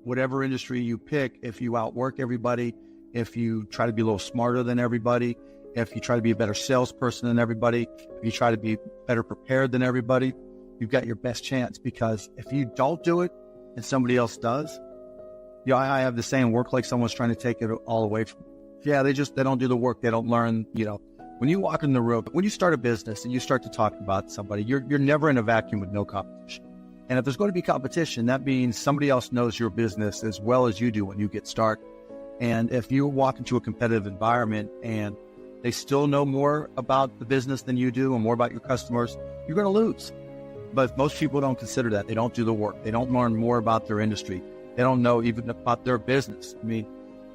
whatever industry you pick, if you outwork everybody, if you try to be a little smarter than everybody, if you try to be a better salesperson than everybody, if you try to be better prepared than everybody, you've got your best chance. Because if you don't do it and somebody else does, I have the saying, work like someone's trying to take it all away from you. Yeah, they don't do the work. They don't learn, when you walk in the room, when you start a business and you start to talk about somebody, you're never in a vacuum with no competition. And if there's going to be competition, that means somebody else knows your business as well as you do when you get started. And if you walk into a competitive environment and they still know more about the business than you do and more about your customers, you're going to lose. But most people don't consider that. They don't do the work. They don't learn more about their industry. They don't know even about their business.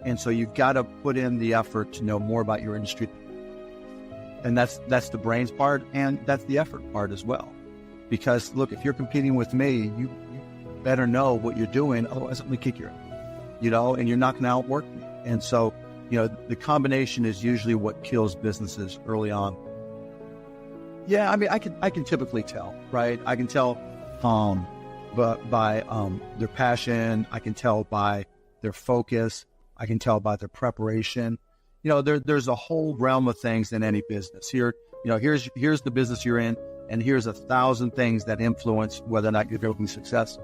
And so you've got to put in the effort to know more about your industry. And that's the brains part, and that's the effort part as well. Because look, if you're competing with me, you better know what you're doing. Otherwise, I'm going to kick your ass, and you're not going to outwork me. And so, the combination is usually what kills businesses early on. Yeah, I can typically tell, right? I can tell by their passion. I can tell by their focus. I can tell by their preparation. There's a whole realm of things in any business. Here's the business you're in, and here's 1,000 things that influence whether or not you're going to be successful.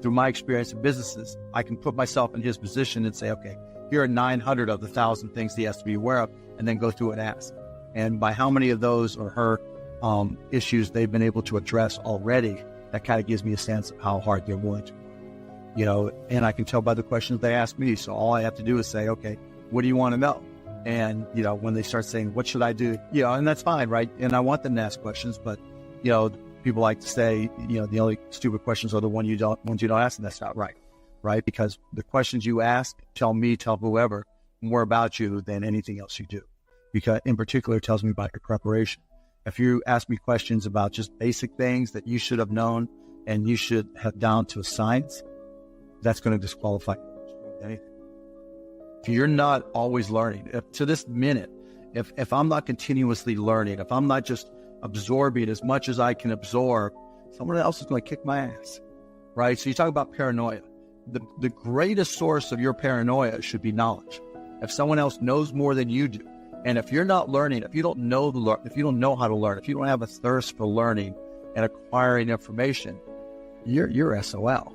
Through my experience in businesses, I can put myself in his position and say, okay, here are 900 of the 1,000 things he has to be aware of, and then go through and ask. And by how many of those or her issues they've been able to address already, that kind of gives me a sense of how hard they're willing to. And I can tell by the questions they ask me. So all I have to do is say, okay, what do you want to know? And, when they start saying, what should I do? And that's fine, right? And I want them to ask questions, but, people like to say, the only stupid questions are the ones you don't ask, and that's not right, right? Because the questions you ask tell whoever more about you than anything else you do. Because in particular, it tells me about your preparation. If you ask me questions about just basic things that you should have known and you should have down to a science, that's going to disqualify you from anything. If you're not always learning, to this minute, if I'm not continuously learning, if I'm not just absorbing as much as I can absorb, someone else is going to kick my ass, right? So you talk about paranoia. The greatest source of your paranoia should be knowledge. If someone else knows more than you do, and if you're not learning, if you don't know how to learn, if you don't have a thirst for learning and acquiring information, you're SOL.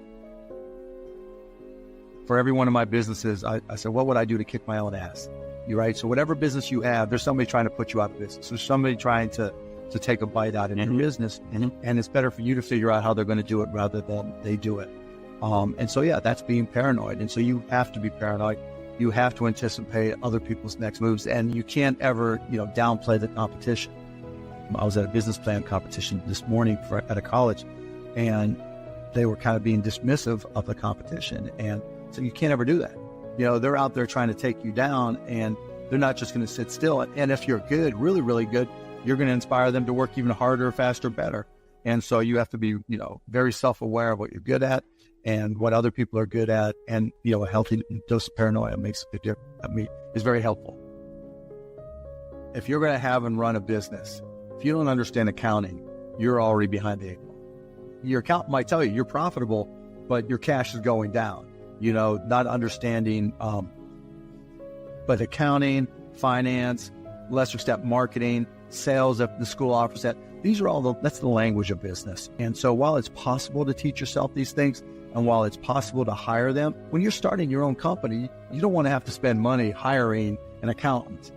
For every one of my businesses, I said, what would I do to kick my own ass? You're right. So whatever business you have, there's somebody trying to put you out of business. There's somebody trying to take a bite out of your business. And it's better for you to figure out how they're going to do it rather than they do it. And so, that's being paranoid. And so you have to be paranoid. You have to anticipate other people's next moves. And you can't ever, downplay the competition. I was at a business plan competition this morning at a college, and they were kind of being dismissive of the competition. And so you can't ever do that. They're out there trying to take you down, and they're not just going to sit still. And if you're good, really, really good, you're going to inspire them to work even harder, faster, better. And so you have to be, very self-aware of what you're good at and what other people are good at. And, a healthy dose of paranoia makes a big difference. Is very helpful. If you're going to have and run a business, if you don't understand accounting, you're already behind the eight ball. Your accountant might tell you you're profitable, but your cash is going down. Not understanding, but accounting, finance, lesser step marketing, sales, if the school offers that, these are that's the language of business. And so while it's possible to teach yourself these things, and while it's possible to hire them, when you're starting your own company, you don't want to have to spend money hiring an accountant.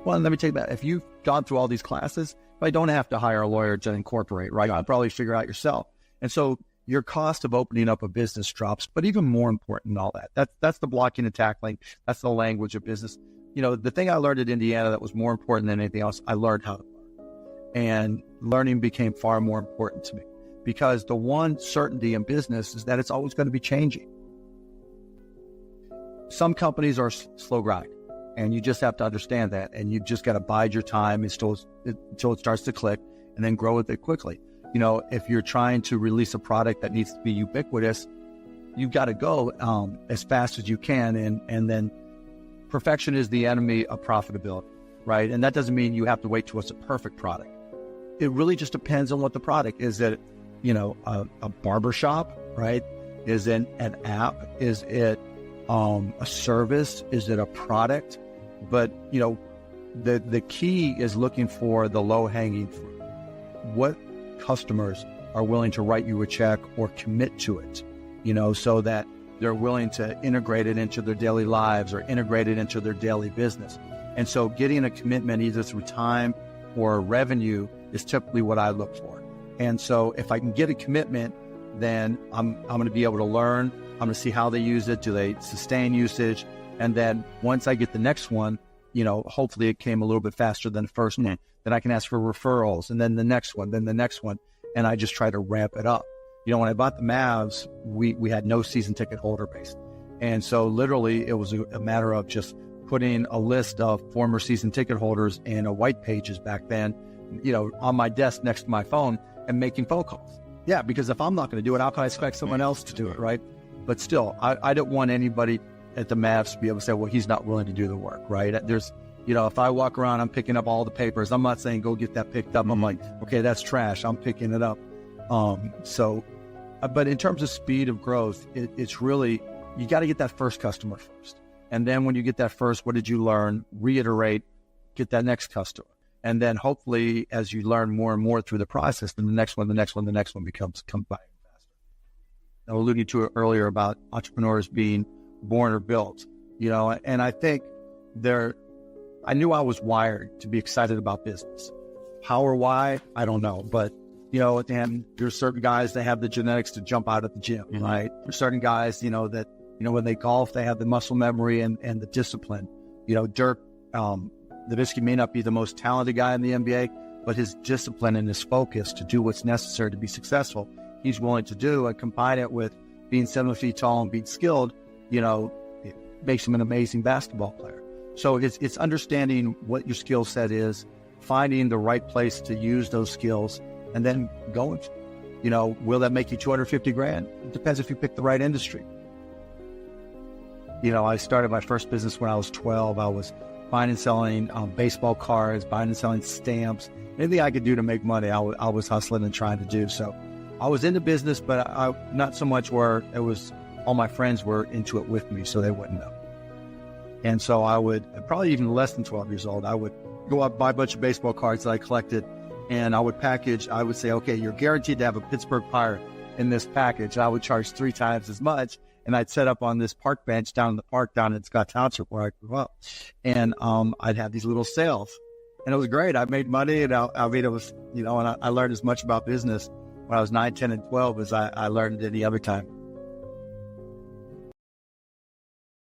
Well, let me take that. If you've gone through all these classes, I don't have to hire a lawyer to incorporate, right? You can probably figure out yourself. And so your cost of opening up a business drops, but even more important than all that's the blocking and tackling. That's the language of business. The thing I learned at Indiana that was more important than anything else, I learned how to learn. And learning became far more important to me, because the one certainty in business is that it's always going to be changing. Some companies are slow grind, and you just have to understand that. And you just got to bide your time until it starts to click, and then grow with it quickly. If you're trying to release a product that needs to be ubiquitous, you've got to go as fast as you can. And then perfection is the enemy of profitability, right? And that doesn't mean you have to wait till it's a perfect product. It really just depends on what the product is. That, a barber shop, right? Is it an app? Is it a service? Is it a product? But, the key is looking for the low-hanging fruit. What customers are willing to write you a check or commit to it, so that they're willing to integrate it into their daily lives or integrate it into their daily business. And so getting a commitment either through time or revenue is typically what I look for. And so if I can get a commitment, then I'm going to be able to learn. I'm going to see how they use it. Do they sustain usage? And then once I get the next one, hopefully it came a little bit faster than the first one. Then I can ask for referrals, and then the next one, then the next one. And I just try to ramp it up. When I bought the Mavs, we had no season ticket holder base. And so literally it was a matter of just putting a list of former season ticket holders in a white pages back then, on my desk next to my phone and making phone calls. Yeah, because if I'm not going to do it, how can I expect someone else to do it, right? But still, I don't want anybody at the Mavs to be able to say, well, he's not willing to do the work, right? There's, if I walk around, I'm picking up all the papers. I'm not saying go get that picked up. I'm like, okay, that's trash. I'm picking it up. But in terms of speed of growth, it's really, you got to get that first customer first. And then when you get that first, what did you learn? Reiterate, get that next customer. And then hopefully as you learn more and more through the process, then the next one comes by faster. I alluded to it earlier about entrepreneurs being born or built, and I think I knew I was wired to be excited about business. How or why, I don't know. But, and there's certain guys that have the genetics to jump out at the gym, right? There's certain guys, that, when they golf, they have the muscle memory and the discipline. Dirk Nowitzki may not be the most talented guy in the NBA, but his discipline and his focus to do what's necessary to be successful, he's willing to do, and combine it with being 7 feet tall and being skilled, it makes him an amazing basketball player. So it's understanding what your skill set is, finding the right place to use those skills, and then going. Will that make you $250,000? It depends if you pick the right industry. I started my first business when I was 12. I was buying and selling baseball cards, buying and selling stamps. Anything I could do to make money, I was hustling and trying to do. So I was into business, but I not so much where it was all my friends were into it with me, so they wouldn't know. And so I would, probably even less than 12 years old, I would go out, buy a bunch of baseball cards that I collected, and I would say, okay, you're guaranteed to have a Pittsburgh Pirate in this package. I would charge 3 times as much, and I'd set up on this park bench down in the park down in Scott Township where I grew up. And I'd have these little sales, and it was great. I made money, and it was, and I learned as much about business when I was 9, 10, and 12 as I learned at any other time.